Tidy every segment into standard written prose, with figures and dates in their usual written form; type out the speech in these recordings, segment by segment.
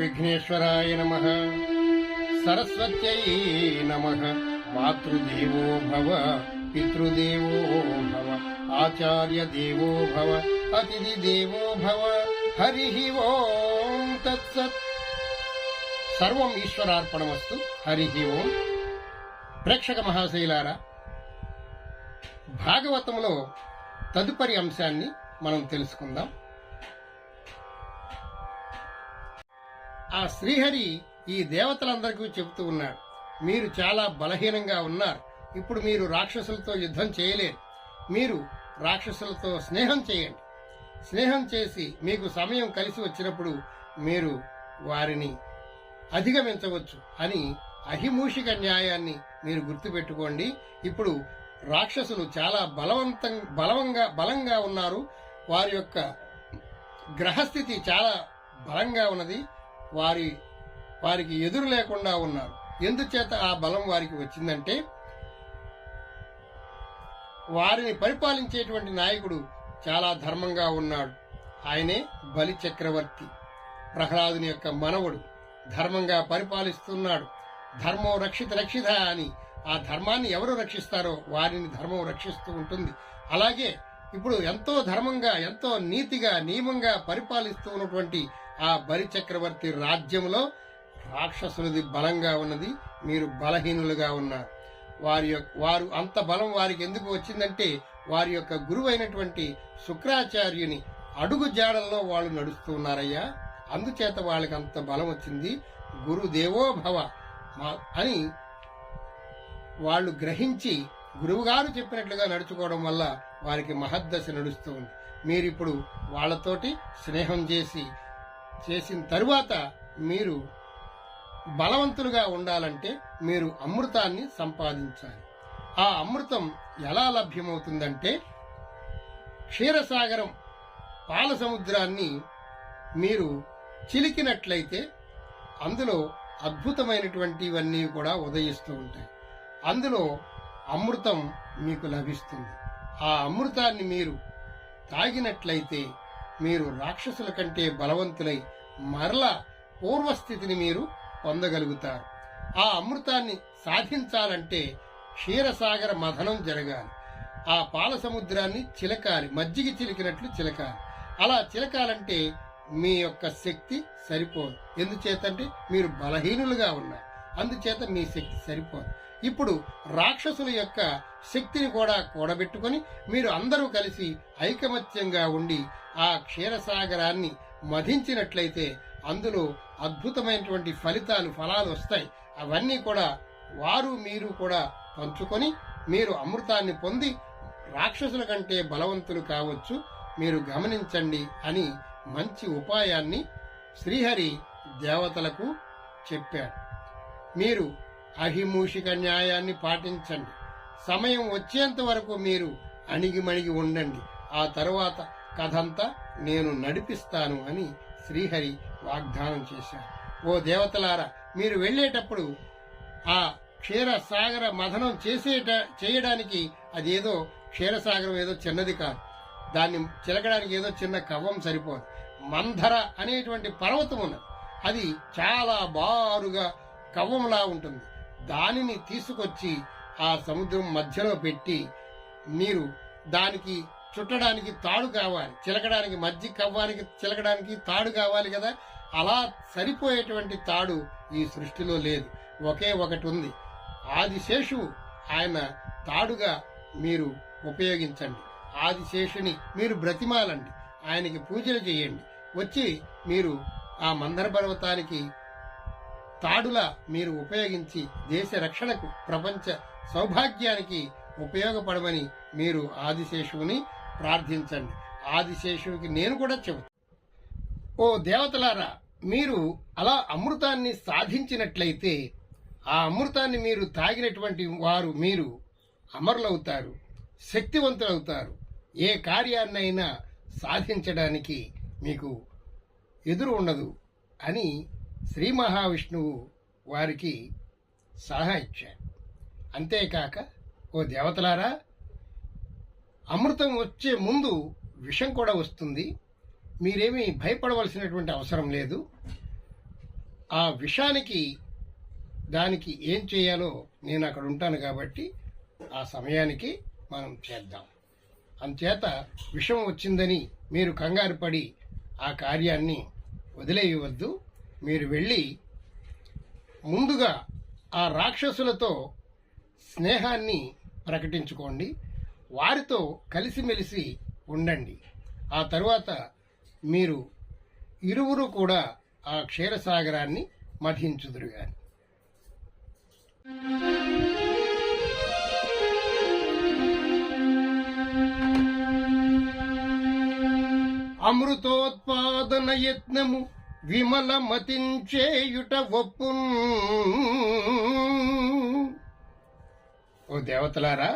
విఘ్నేశ్వరాయ నమః. సరస్వత్యై నమః. మాతృదేవో భవ, పితృదేవో భవ, ఆచార్య దేవో భవ, అతిథి దేవో భవ. హరి ఓం తత్సత్. సర్వం ఈశ్వరార్పణమస్తు. హరి ఓం. ప్రేక్షక మహాశైలారా, భాగవతంలో తదుపరి అంశాన్ని మనం తెలుసుకుందాం. ఆ శ్రీహరి ఈ దేవతలందరికీ చెబుతూ ఉన్నాడు, మీరు చాలా బలహీనంగా ఉన్నారు. ఇప్పుడు మీరు రాక్షసులతో యుద్ధం చేయలేరు. మీరు రాక్షసులతో స్నేహం చేయండి. స్నేహం చేసి మీకు సమయం కలిసి వచ్చినప్పుడు మీరు వారిని అధిగమించవచ్చు అని అహిమూషిక న్యాయాన్ని మీరు గుర్తుపెట్టుకోండి. ఇప్పుడు రాక్షసులు చాలా బలంగా ఉన్నారు. వారి యొక్క గ్రహస్థితి చాలా బలంగా ఉన్నది. వారికి ఎదురు లేకుండా ఉన్నారు. ఎందుచేత ఆ బలం వారికి వచ్చిందంటే, వారిని పరిపాలించేటువంటి నాయకుడు చాలా ధర్మంగా ఉన్నాడు. ఆయనే బలి చక్రవర్తి, ప్రహ్లాదుని యొక్క మనవడు. ధర్మంగా పరిపాలిస్తున్నాడు. ధర్మం రక్షిత అని ఆ ధర్మాన్ని ఎవరు రక్షిస్తారో వారిని ధర్మం రక్షిస్తూ ఉంటుంది. అలాగే ఇప్పుడు ఎంతో ధర్మంగా, ఎంతో నీతిగా, నియమంగా పరిపాలిస్తూ ఉన్నటువంటి ఆ బలి చక్రవర్తి రాజ్యంలో రాక్షసులది బలంగా ఉన్నది. మీరు బలహీనులుగా ఉన్నారు. వారు అంత బలం వారికి ఎందుకు వచ్చిందంటే, వారి యొక్క గురువు అయినటువంటి శుక్రాచార్యుని అడుగు జాడల్లో వాళ్ళు నడుస్తూ ఉన్నారయ్యా. అందుచేత వాళ్ళకి అంత బలం వచ్చింది. గురుదేవో భవ అని వాళ్ళు గ్రహించి గురువుగారు చెప్పినట్లుగా నడుచుకోవడం వల్ల వారికి మహద్దశ నడుస్తూ ఉంది. మీరిప్పుడు వాళ్లతోటి స్నేహం చేసిన తరువాత మీరు బలవంతులుగా ఉండాలంటే మీరు అమృతాన్ని సంపాదించాలి. ఆ అమృతం ఎలా లభ్యమవుతుందంటే, క్షీరసాగరం పాల సముద్రాన్ని మీరు చిలికినట్లయితే అందులో అద్భుతమైనటువంటివన్నీ కూడా ఉదయిస్తూ ఉంటాయి. అందులో అమృతం మీకు లభిస్తుంది. ఆ అమృతాన్ని మీరు తాగినట్లయితే మీరు రాక్షసుల కంటే బలవంతులై మరలా పూర్వస్థితిని మీరు పొందగలుగుతారు. ఆ అమృతాన్ని సాధించాలంటే క్షీరసాగర మథనం జరగాలి. ఆ పాల సముద్రాన్ని చిలకాలి, మజ్జిగ చిలికినట్లు చిలకాలి. అలా చిలకాలంటే మీ యొక్క శక్తి సరిపోదు. ఎందుచేతంటే మీరు బలహీనులుగా ఉన్నారు. అందుచేత మీ శక్తి సరిపోదు. ఇప్పుడు రాక్షసుల యొక్క శక్తిని కూడా కూడబెట్టుకుని మీరు అందరూ కలిసి ఐకమత్యంగా ఉండి ఆ క్షీరసాగరాన్ని మధించినట్లయితే అందులో అద్భుతమైనటువంటి ఫలాలు వస్తాయి. అవన్నీ కూడా మీరు కూడా పంచుకొని మీరు అమృతాన్ని పొంది రాక్షసుల కంటే బలవంతులు కావచ్చు. మీరు గమనించండి అని మంచి ఉపాయాన్ని శ్రీహరి దేవతలకు చెప్పాడు. మీరు అహిమూషిక న్యాయాన్ని పాటించండి. సమయం వచ్చేంత వరకు మీరు అణిగిమణిగి ఉండండి. ఆ తరువాత కథంతా నేను నడిపిస్తాను అని శ్రీహరి వాగ్దానం చేశారు. ఓ దేవతలారా, మీరు వెళ్లేటప్పుడు ఆ క్షీరసాగర మథనం చేయడానికి అదేదో క్షీరసాగరం ఏదో చిన్నది కాదు. దాన్ని చిలకడానికి ఏదో చిన్న కవ్వం సరిపోదు. మంధర అనేటువంటి పర్వతం ఉన్నది. అది చాలా బారుగా కవ్వంలా ఉంటుంది. దానిని తీసుకొచ్చి ఆ సముద్రం మధ్యలో పెట్టి మీరు దానికి చుట్టడానికి తాడు కావాలి. చిలకడానికి మజ్జిగ కవ్వానికి చిలకడానికి తాడు కావాలి కదా. అలా సరిపోయేటువంటి తాడు ఈ సృష్టిలో లేదు. ఒకే ఒకటి ఉంది. ఆదిశేషువు, ఆయన తాడుగా మీరు ఉపయోగించండి. ఆదిశేషుని మీరు బ్రతిమాలండి. ఆయనకి పూజలు చేయండి. వచ్చి మీరు ఆ మందర పర్వతానికి తాడులా మీరు ఉపయోగించి దేశ రక్షణకు, ప్రపంచ సౌభాగ్యానికి ఉపయోగపడమని మీరు ఆదిశేషువుని ప్రార్థించండి. ఆదిశేషువుకి నేను కూడా చెబుతాను. ఓ దేవతలారా, మీరు అలా అమృతాన్ని సాధించినట్లయితే ఆ అమృతాన్ని మీరు తాగినటువంటి వారు మీరు అమరులవుతారు, శక్తివంతులవుతారు. ఏ కార్యాన్నైనా సాధించడానికి మీకు ఎదురు ఉండదు అని శ్రీ మహావిష్ణువు వారికి సలహా ఇచ్చారు. అంతేకాక ఓ దేవతలారా, అమృతం వచ్చే ముందు విషం కూడా వస్తుంది. మీరేమీ భయపడవలసినటువంటి అవసరం లేదు. ఆ విషానికి దానికి ఏం చేయాలో నేను అక్కడ ఉంటాను కాబట్టి ఆ సమయానికి మనం చేద్దాం. అంచేత విషం వచ్చిందని మీరు కంగారు పడి ఆ కార్యాన్ని వదిలేయవద్దు. మీరు వెళ్ళి ముందుగా ఆ రాక్షసులతో స్నేహాన్ని ప్రకటించుకోండి, వారితో కలిసిమెలిసి ఉండండి. ఆ తరువాత మీరు ఇరువురు కూడా ఆ క్షీరసాగరాన్ని మథించుదురుగాని. అమృతోత్పాదన యత్నము విమల మతించేయుట ఒప్పున్. ఓ దేవతలారా,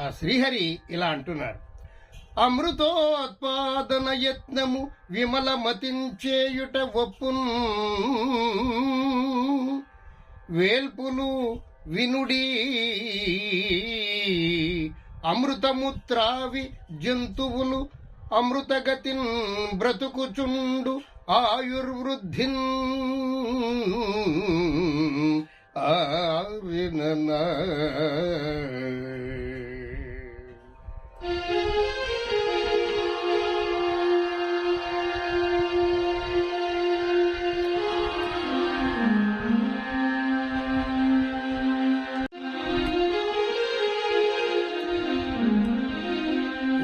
ఆ శ్రీహరి ఇలా అంటున్నారు, అమృతోత్పాదన యత్నము విమల మతించేయుట ఒప్పున్. వేల్పులు వినుడి అమృతము త్రావి జంతువులు అమృతగతిన్ బ్రతుకుచుండు ఆయుర్వృద్ధిన్.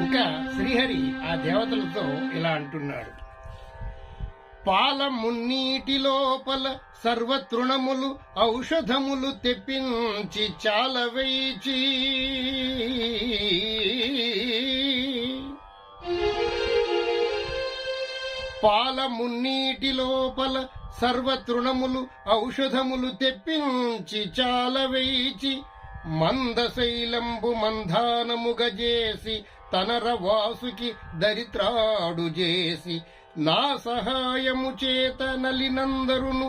ఇంకా శ్రీహరి ఆ దేవతలతో ఇలా అంటున్నాడు, పాల మున్నీటి లోపల సర్వతృణములు ఔషధములు తెప్పించి చాలవేచి. పాల మున్నీటి లోపల సర్వతృణములు ఔషధములు తెప్పించి చాలవేచి. మందశైలంబు మంధానముగ చేసి తనర వాసుకి దరిత్రాడు చేసి. నా సహాయము చేత నలినందరును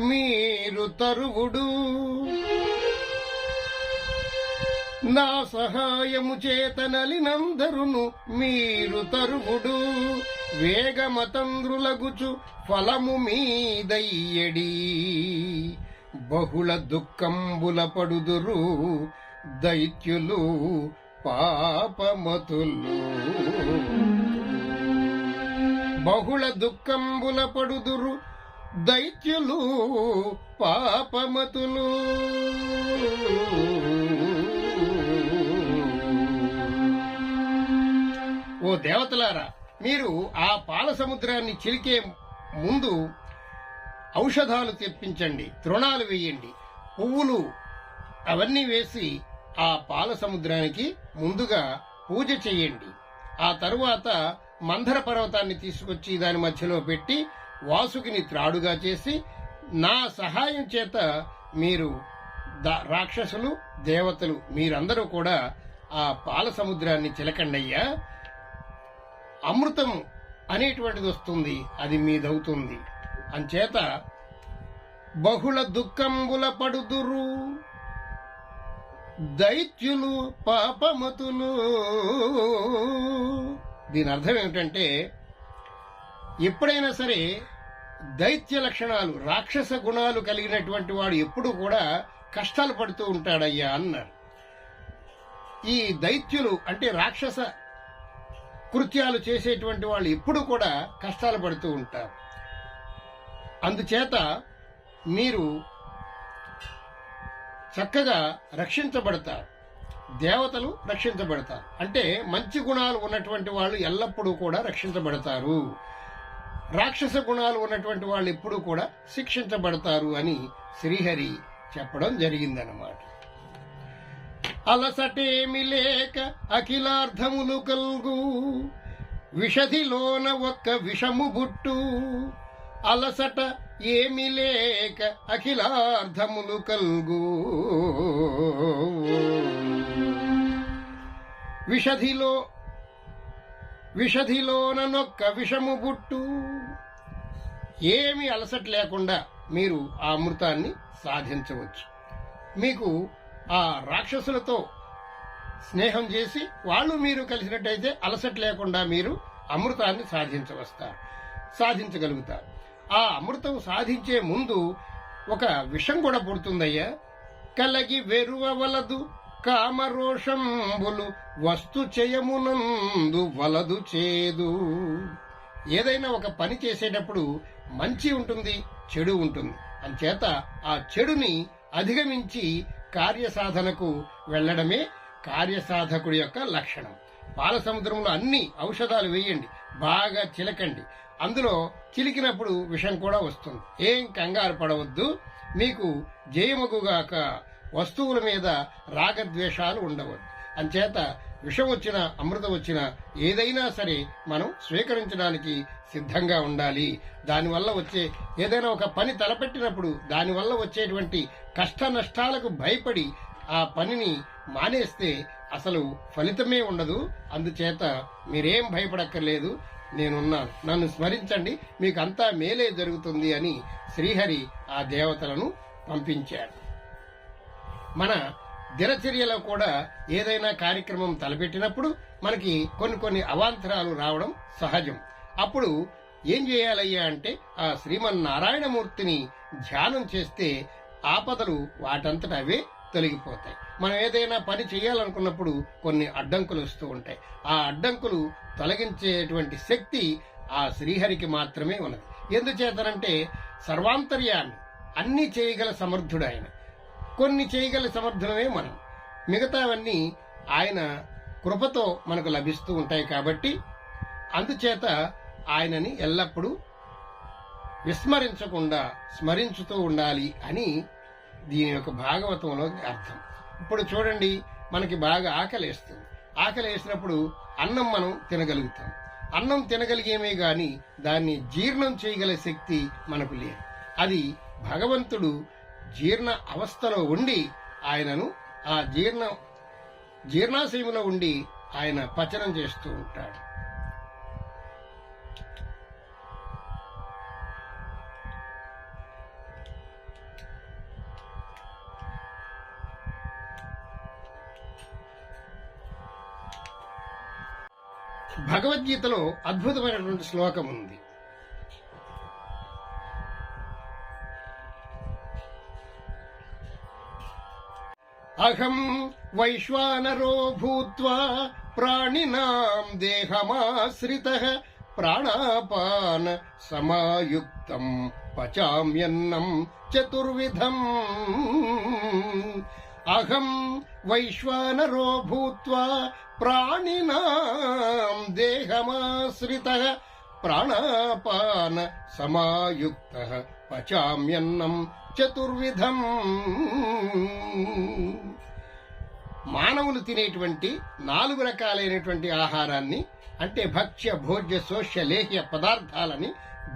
మీరు తరువుడు. నా సహాయము చేత నలినందరును మీరు తరువుడు. వేగమతంద్రులగుచు ఫలము మీదయ్యడి. బహుళ దుఃఖంబుల పడుదురు దైత్యులు పాపమతులు. బహుళ దుఃఖంబుల పడుదురు దైత్యులు పాపమతులు. ఓ దేవతలారా, మీరు ఆ పాల సముద్రాన్ని చిలికే ముందు ఔషధాలు తెప్పించండి, తృణాలు వేయండి, పువ్వులు అవన్నీ వేసి ఆ పాల సముద్రానికి ముందుగా పూజ చేయండి. ఆ తరువాత మందర పర్వతాన్ని తీసుకొచ్చి దాని మధ్యలో పెట్టి వాసుకిని త్రాడుగా చేసి నా సహాయం చేత మీరు రాక్షసులు దేవతలు మీరందరూ కూడా ఆ పాల సముద్రాన్ని చిలకండయ్యా. అమృతం అనేటువంటిది వస్తుంది, అది మీదవుతుంది. అంచేత బహుళ దుఃఖంబుల పడుదురు దైత్యులు పాపమతులు. దీని అర్థం ఏమిటంటే, ఎప్పుడైనా సరే దైత్య లక్షణాలు రాక్షస గుణాలు కలిగినటువంటి వాడు ఎప్పుడు కూడా కష్టాలు పడుతూ ఉంటాడయ్యా అన్నారు. ఈ దైత్యులు అంటే రాక్షస కృత్యాలు చేసేటువంటి వాళ్ళు ఎప్పుడు కూడా కష్టాలు పడుతూ ఉంటారు. అందుచేత మీరు చక్కగా రక్షించబడతారు, దేవతలు రక్షించబడతారు. అంటే మంచి గుణాలు ఉన్నటువంటి వాళ్ళు ఎల్లప్పుడూ కూడా రక్షించబడతారు, రాక్షస గుణాలు ఉన్నటువంటి వాళ్ళు ఎప్పుడూ కూడా శిక్షించబడతారు అని శ్రీహరి చెప్పడం జరిగిందన్నమాట. అలసటేమి లేక అఖిలార్థములు కల్గు విషధిలోన ఒక్క విషము బుట్టు. అలసట ఏమి లేక అఖిలార్థములు కల్గు విషధిలోనొక్క విషము బుట్టు. ఏమి అలసట లేకుండా మీరు ఆ అమృతాన్ని సాధించవచ్చు. మీకు ఆ రాక్షసులతో స్నేహం చేసి వాళ్ళు మీరు కలిసినట్టయితే అలసట లేకుండా మీరు అమృతాన్ని సాధించగలుగుతారు. ఆ అమృతం సాధించే ముందు ఒక విషం కూడా పుడుతుందయ్యా. కలగి వెరువవలదు కామరోషంబులు వస్తు చేయమునందు వలదు చేదు. ఏదైనా ఒక పని చేసేటప్పుడు మంచి ఉంటుంది, చెడు ఉంటుంది. అంచేత ఆ చెడుని అధిగమించి కార్యసాధనకు వెళ్లడమే కార్యసాధకుడి యొక్క లక్షణం. పాల సముద్రంలో అన్ని ఔషధాలు వేయండి, బాగా చిలకండి. అందులో చిలికినప్పుడు విషం కూడా వస్తుంది. ఏం కంగారు పడవద్దు. మీకు జయమగుగాక. వస్తువుల మీద రాగద్వేషాలు ఉండవద్దు. అంచేత విషం వచ్చినా అమృతం వచ్చినా ఏదైనా సరే మనం స్వీకరించడానికి సిద్ధంగా ఉండాలి. దానివల్ల వచ్చే ఏదైనా ఒక పని తలపెట్టినప్పుడు దానివల్ల వచ్చేటువంటి కష్ట నష్టాలకు భయపడి ఆ పనిని మానేస్తే అసలు ఫలితమే ఉండదు. అందుచేత మీరేం భయపడక్కర్లేదు, నేనున్నాను, నన్ను స్మరించండి, మీకు అంతా మేలే జరుగుతుంది అని శ్రీహరి ఆ దేవతలను పంపించాడు. మన దినచర్యలో కూడా ఏదైనా కార్యక్రమం తలపెట్టినప్పుడు మనకి కొన్ని అవాంతరాలు రావడం సహజం. అప్పుడు ఏం చేయాలయ్యా అంటే ఆ శ్రీమన్నారాయణమూర్తిని ధ్యానం చేస్తే ఆపదలు వాటంతట అవే తొలగిపోతాయి. మనం ఏదైనా పని చేయాలనుకున్నప్పుడు కొన్ని అడ్డంకులు వస్తూ ఉంటాయి. ఆ అడ్డంకులు తొలగించేటువంటి శక్తి ఆ శ్రీహరికి మాత్రమే ఉన్నది. ఎందుచేతనంటే సర్వాంతర్యాన్ని అన్ని చేయగల సమర్థుడు ఆయన. కొన్ని చేయగల సమర్థులమే మనం, మిగతావన్నీ ఆయన కృపతో మనకు లభిస్తూ ఉంటాయి. కాబట్టి అందుచేత ఆయనని ఎల్లప్పుడూ విస్మరించకుండా స్మరించుతూ ఉండాలి అని దీని యొక్క భాగవతంలో అర్థం. ఇప్పుడు చూడండి, మనకి బాగా ఆకలేస్తుంది. ఆకలి వేసినప్పుడు అన్నం మనం తినగలుగుతాం. అన్నం తినగలిగేమే గాని దాన్ని జీర్ణం చేయగల శక్తి మనకు లేదు. అది భగవంతుడు జీర్ణ అవస్థలో ఉండి ఆయనను ఆ జీర్ణాశయంలో ఉండి ఆయన పచనం చేస్తూ ఉంటాడు. భగవద్గీతలో అద్భుతమైనటువంటి శ్లోకం ఉంది. అహం వైశ్వానరో భూత్వా ప్రాణినాం దేహమాశ్రితః ప్రాణాపాన సమాయుక్తం పచామ్యన్నం చతుర్విధం. అహం వైశ్వానరో భూత్వా ప్రాణినాం దేహమాశ్రితః ప్రాణాపాన సమాయుక్తః పచామ్యన్నం చతుర్విధం. మానవులు తినేటువంటి 4 రకాలైనటువంటి ఆహారాన్ని, అంటే భక్ష్య భోజ్య శోష్య లేహ్య పదార్థాలని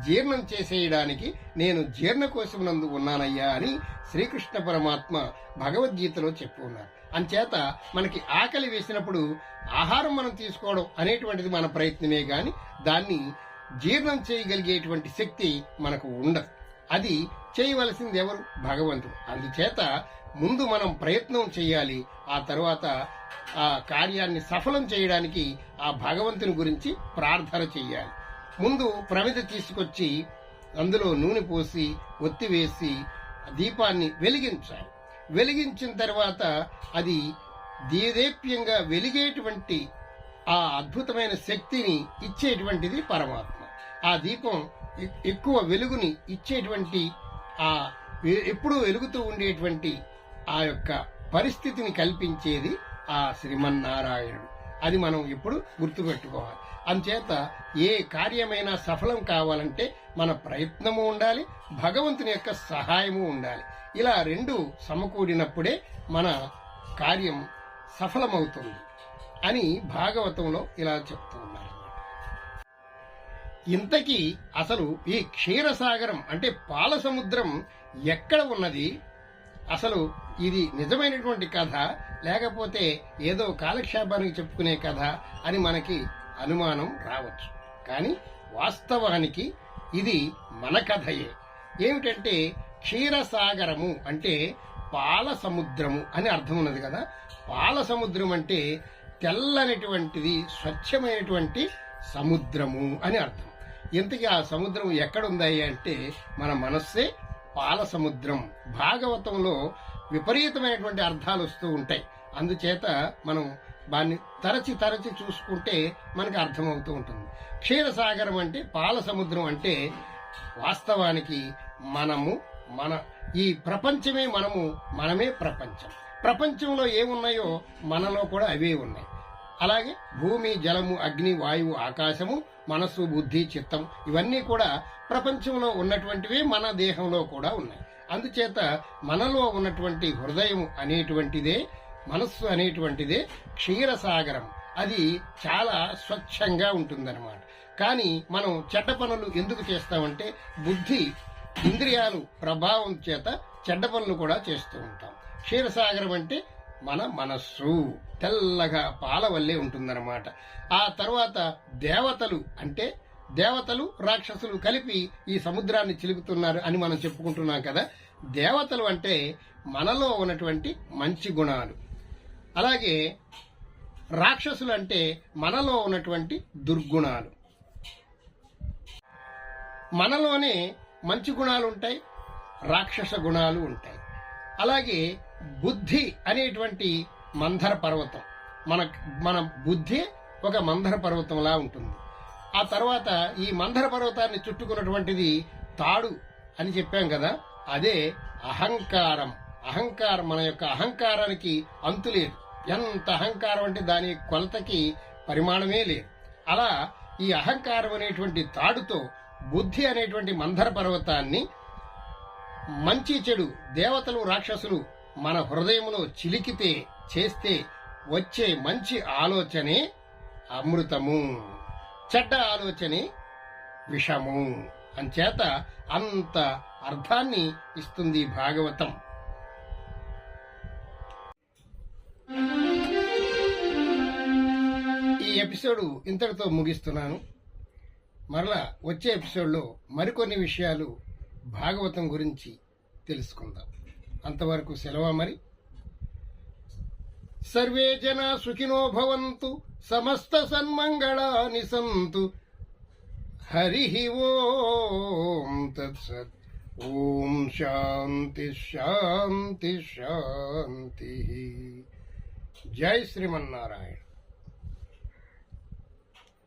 జీర్ణం చేసేయడానికి నేను జీర్ణకోశమునందు ఉన్నానయ్యా అని శ్రీకృష్ణ పరమాత్మ భగవద్గీతలో చెప్పి ఉన్నారు. అంచేత మనకి ఆకలి వేసినప్పుడు ఆహారం మనం తీసుకోవడం అనేటువంటిది మన ప్రయత్నమే గాని దాన్ని జీర్ణం చేయగలిగేటువంటి శక్తి మనకు ఉండదు. అది చేయవలసింది ఎవరు? భగవంతుడు. అందుచేత ముందు మనం ప్రయత్నం చేయాలి. ఆ తర్వాత ఆ కార్యాన్ని సఫలం చేయడానికి ఆ భగవంతుని గురించి ప్రార్థన చెయ్యాలి. ముందు ప్రమిద తీసుకొచ్చి అందులో నూనె పోసి ఒత్తివేసి దీపాన్ని వెలిగించాలి. వెలిగించిన తర్వాత అది దేదీప్యంగా వెలిగేటువంటి ఆ అద్భుతమైన శక్తిని ఇచ్చేటువంటిది పరమాత్మ. ఆ దీపం ఎక్కువ వెలుగుని ఇచ్చేటువంటి ఆ ఎప్పుడూ వెలుగుతూ ఉండేటువంటి ఆ యొక్క పరిస్థితిని కల్పించేది ఆ శ్రీమన్నారాయణుడు. అది మనం ఎప్పుడు గుర్తుపెట్టుకోవాలి. అందుచేత ఏ కార్యమైనా సఫలం కావాలంటే మన ప్రయత్నము ఉండాలి, భగవంతుని యొక్క సహాయము ఉండాలి. ఇలా 2 సమకూడినప్పుడే మన కార్యం సఫలమవుతుంది అని భాగవతంలో ఇలా చెప్తూ ఉన్నారు. ఇంతకీ అసలు ఈ క్షీరసాగరం అంటే పాల సముద్రం ఎక్కడ ఉన్నది? అసలు ఇది నిజమైనటువంటి కథ లేకపోతే ఏదో కాలక్షేపానికి చెప్పుకునే కథ అని మనకి అనుమానం రావచ్చు. కానీ వాస్తవానికి ఇది మన కథయే. ఏమిటంటే క్షీరసాగరము అంటే పాల సముద్రము అని అర్థం ఉన్నది కదా. పాల సముద్రం అంటే తెల్లనిటువంటిది, స్వచ్ఛమైనటువంటి సముద్రము అని అర్థం. ఇంతకీ ఆ సముద్రం ఎక్కడుందాయి అంటే మన మనస్సే పాల సముద్రం. భాగవతంలో విపరీతమైనటువంటి అర్థాలు వస్తూ ఉంటాయి. అందుచేత మనం దాన్ని తరచి చూసుకుంటే మనకు అర్థమవుతూ ఉంటుంది. క్షీరసాగరం అంటే పాల సముద్రం అంటే వాస్తవానికి మన ఈ ప్రపంచమే మనమే ప్రపంచం. ప్రపంచంలో ఏమున్నాయో మనలో కూడా అవే ఉన్నాయి. అలాగే భూమి, జలము, అగ్ని, వాయువు, ఆకాశము, మనస్సు, బుద్ధి, చిత్తం ఇవన్నీ కూడా ప్రపంచంలో ఉన్నటువంటివే మన దేహంలో కూడా ఉన్నాయి. అందుచేత మనలో ఉన్నటువంటి హృదయం అనేటువంటిదే, మనస్సు అనేటువంటిదే క్షీరసాగరం. అది చాలా స్వచ్ఛంగా ఉంటుందన్నమాట. కానీ మనం చెడ్డ పనులు ఎందుకు చేస్తామంటే బుద్ధి, ఇంద్రియాలు ప్రభావం చేత చెడ్డ పనులు కూడా చేస్తూ ఉంటాం. క్షీరసాగరం అంటే మన మనస్సు తెల్లగా పాల వల్లే ఉంటుందన్నమాట. ఆ తర్వాత దేవతలు అంటే దేవతలు, రాక్షసులు కలిపి ఈ సముద్రాన్ని చిలుకుతున్నారు అని మనం చెప్పుకుంటున్నాం కదా. దేవతలు అంటే మనలో ఉన్నటువంటి మంచి గుణాలు. అలాగే రాక్షసులు అంటే మనలో ఉన్నటువంటి దుర్గుణాలు. మనలోనే మంచి గుణాలు ఉంటాయి, రాక్షస గుణాలు ఉంటాయి. అలాగే బుద్ధి అనేటువంటి మందర పర్వతం, మన బుద్ధి ఒక మందర పర్వతంలా ఉంటుంది. ఆ తర్వాత ఈ మందర పర్వతాన్ని చుట్టుకున్నటువంటిది తాడు అని చెప్పాం కదా, అదే అహంకారం. మన యొక్క అహంకారానికి అంతు లేదు. ఎంత అహంకారం అంటే దాని కొలతకి పరిమాణమే లేదు. అలా ఈ అహంకారం అనేటువంటి తాడుతో బుద్ధి అనేటువంటి మందర పర్వతాన్ని మంచి చెడు దేవతలు, రాక్షసులు మన హృదయంలో చిలికితే చేస్తే వచ్చే మంచి ఆలోచనే అమృతము, చెడ్డ ఆలోచనే విషము. అంచేత అంత అర్థాన్ని ఇస్తుంది భాగవతం. ఈ ఎపిసోడ్ ఇంతటితో ముగిస్తున్నాను. మరలా వచ్చే ఎపిసోడ్లో మరికొన్ని విషయాలు భాగవతం గురించి తెలుసుకుందాం. అంతవరకు సెలవు మరి. సర్వే జనా సుఖినో భవంతు, సమస్త సన్మంగళాని సంతు. హరి ఓం తత్సత్. ఓం శాంతి శాంతి శాంతి. జై శ్రీమన్నారాయణ.